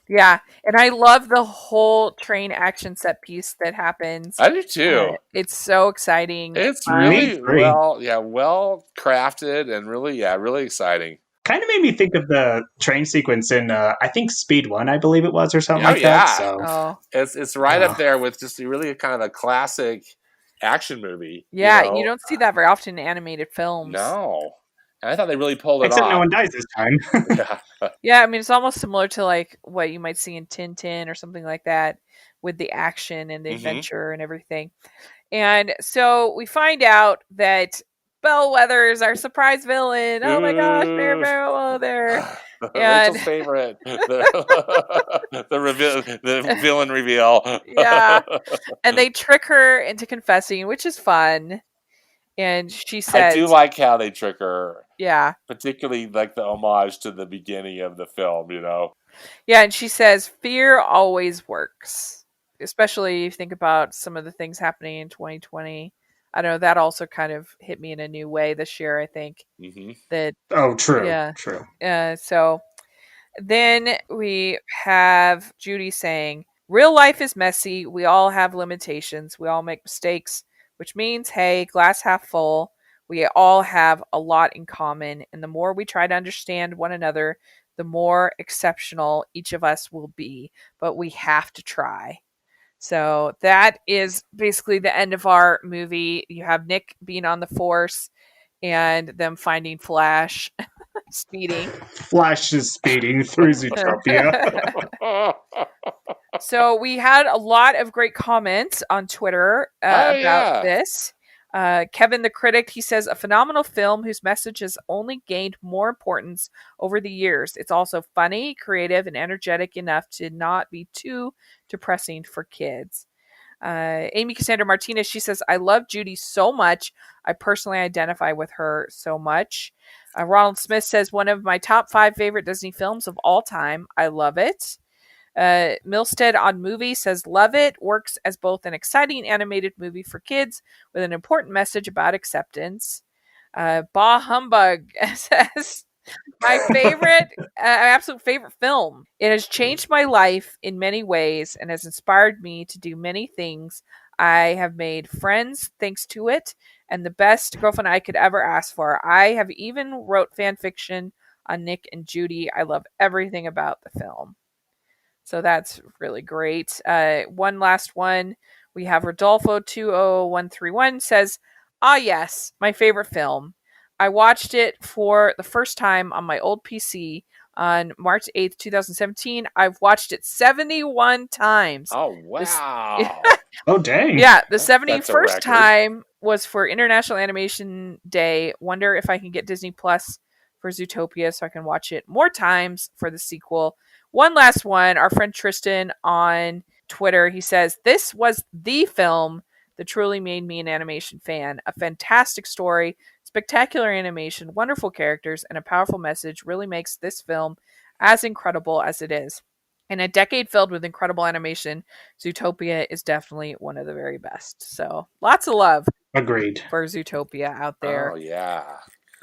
Yeah, and I love the whole train action set piece that happens. I do too. It's so exciting and It's fun. Me really three. well crafted and really exciting. Kind of made me think of the train sequence in, I think Speed 1, I believe it was, or something Oh like that. yeah, So, Oh, it's right up there with just really kind of a classic action movie. yeah, you don't see that very often in animated films. No, and I thought they really pulled it except no off. one dies this time. Yeah. Yeah, I mean it's almost similar to like what you might see in Tintin or something like that with the action and the Mm-hmm. adventure and everything. And so we find out that Bellwether is our surprise villain. Oh my gosh, Mayor Ooh. Bellwether. And Rachel's favorite, the villain reveal. yeah, and they trick her into confessing, which is fun. And she I do says, like how they trick her, yeah. particularly like the homage to the beginning of the film. Yeah, and she says, fear always works. Especially if you think about some of the things happening in 2020. I don't know, that also kind of hit me in a new way this year, I think. Mm-hmm. That, Oh, true. yeah. True. So then we have Judy saying, real life is messy. We all have limitations. We all make mistakes, which means, hey, glass half full. We all have a lot in common. And the more we try to understand one another, the more exceptional each of us will be. But we have to try. So that is basically the end of our movie. You have Nick being on the force and them finding Flash speeding. Flash is speeding through Zootopia. So we had a lot of great comments on Twitter Oh about yeah. this. Kevin the Critic, he says, a phenomenal film whose message has only gained more importance over the years. It's also funny, creative, and energetic enough to not be too depressing for kids. Amy Cassandra Martinez, she says, I love Judy so much. I personally identify with her so much. Ronald Smith says, one of my top 5 favorite Disney films of all time. I love it. Milstead on Movie says, love it. Works as both an exciting animated movie for kids with an important message about acceptance. Bah Humbug says, my favorite, absolute favorite film. It has changed my life in many ways and has inspired me to do many things. I have made friends thanks to it, and the best girlfriend I could ever ask for. I have even wrote fan fiction on Nick and Judy. I love everything about the film. So that's really great. One last one. We have Rodolfo20131 says, ah, yes, my favorite film. I watched it for the first time on my old PC on March 8th, 2017. I've watched it 71 times. Oh This, wow. Oh, dang. yeah, the That's a 71st record. time was for International Animation Day. Wonder if I can get Disney Plus for Zootopia so I can watch it more times for the sequel. One last one. Our friend Tristan on Twitter, he says, this was the film that truly made me an animation fan. A fantastic story, spectacular animation, wonderful characters, and a powerful message really makes this film as incredible as it is. In a decade filled with incredible animation, Zootopia is definitely one of the very best. So lots of love Agreed. for Zootopia out there. Oh yeah.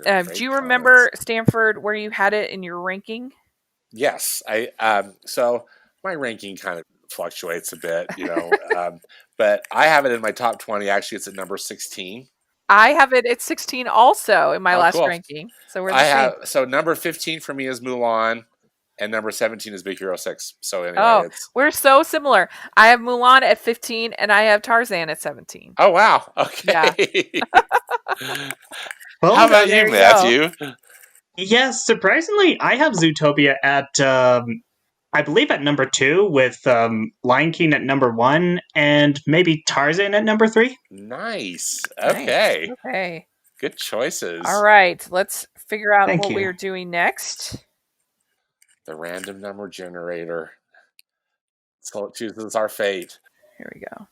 Do you remember, Stanford, where you had it in your ranking? Yes, I so my ranking kind of fluctuates a bit, but I have it in my top 20. Actually, it's at number 16. I have it at 16 also in my Oh, last cool. ranking. So we're I the same. have so number 15 for me is Mulan, and number 17 is Big Hero 6. So anyway, Oh, it's we're so similar. I have Mulan at 15 and I have Tarzan at 17. oh wow, Yeah. okay. Well, How So about there you, you go. Matthew? yes, surprisingly, I have Zootopia at, I believe, at number 2, with Lion King at number 1, and maybe Tarzan at number 3. Nice. Nice. Okay, Okay. good choices. All right. Let's figure out Thank what we you. are doing next. The random number generator. So it chooses our fate. Here we go.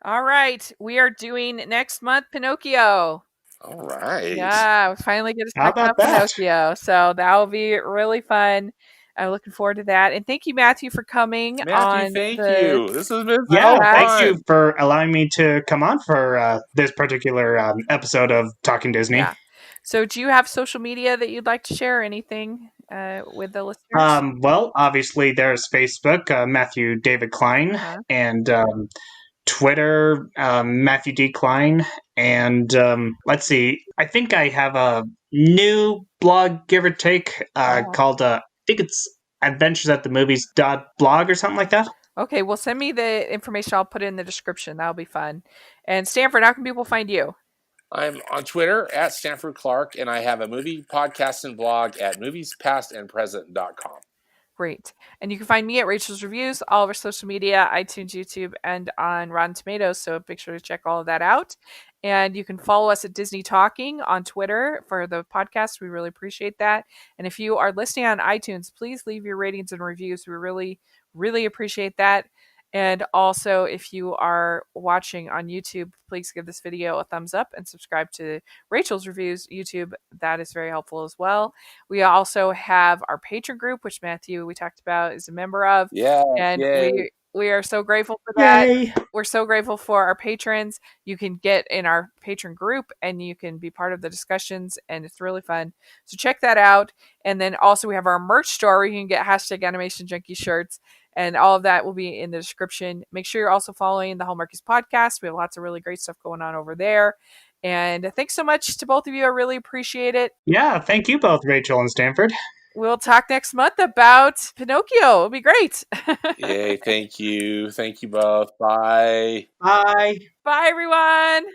All right. We are doing next month Pinocchio. All right. Yeah, we finally get to How talk about about that? Pinocchio. So that will be really fun. I'm looking forward to that. And thank you, Matthew, for coming Matthew, on thank the you. This has been Yeah, so thank podcast. you fun. for allowing me to come on for this particular episode of Talking Disney. Yeah. So do you have social media that you'd like to share? Anything with the listeners? Well, obviously there's Facebook, Mathew David Cline, Uh-huh. and Twitter, Mathew D. Cline, and let's see. I think I have a new blog, give or take, Oh. called I think it's adventurestothemovies.blog or something like that. Okay, well, send me the information. I'll put it in the description. That'll be fun. And Stanford, how can people find you? I'm on Twitter at Stanford Clark, and I have a movie podcast and blog at moviespastandpresent.com. Great. And you can find me at Rachel's Reviews, all of our social media, iTunes, YouTube, and on Rotten Tomatoes. So make sure to check all of that out. And you can follow us at Disney Talking on Twitter for the podcast. We really appreciate that. And if you are listening on iTunes, please leave your ratings and reviews. We really, really appreciate that. And also, if you are watching on YouTube, please give this video a thumbs up and subscribe to Rachel's Reviews YouTube. That is very helpful as well. We also have our patron group, which Matthew, we talked about, is a member of. Yeah, And yay. we are so grateful for that. Yay! We're so grateful for our patrons. You can get in our patron group and you can be part of the discussions, and it's really fun. So check that out. And then also we have our merch store where you can get hashtag Animation Junkie shirts, and all of that will be in the description. Make sure you're also following the Hallmarkies podcast. We have lots of really great stuff going on over there. And thanks so much to both of you. I really appreciate it. Yeah, thank you both, Rachel and Stanford. We'll talk next month about Pinocchio. It'll be great. Yay, thank you. Thank you both. Bye. Bye. Bye, everyone.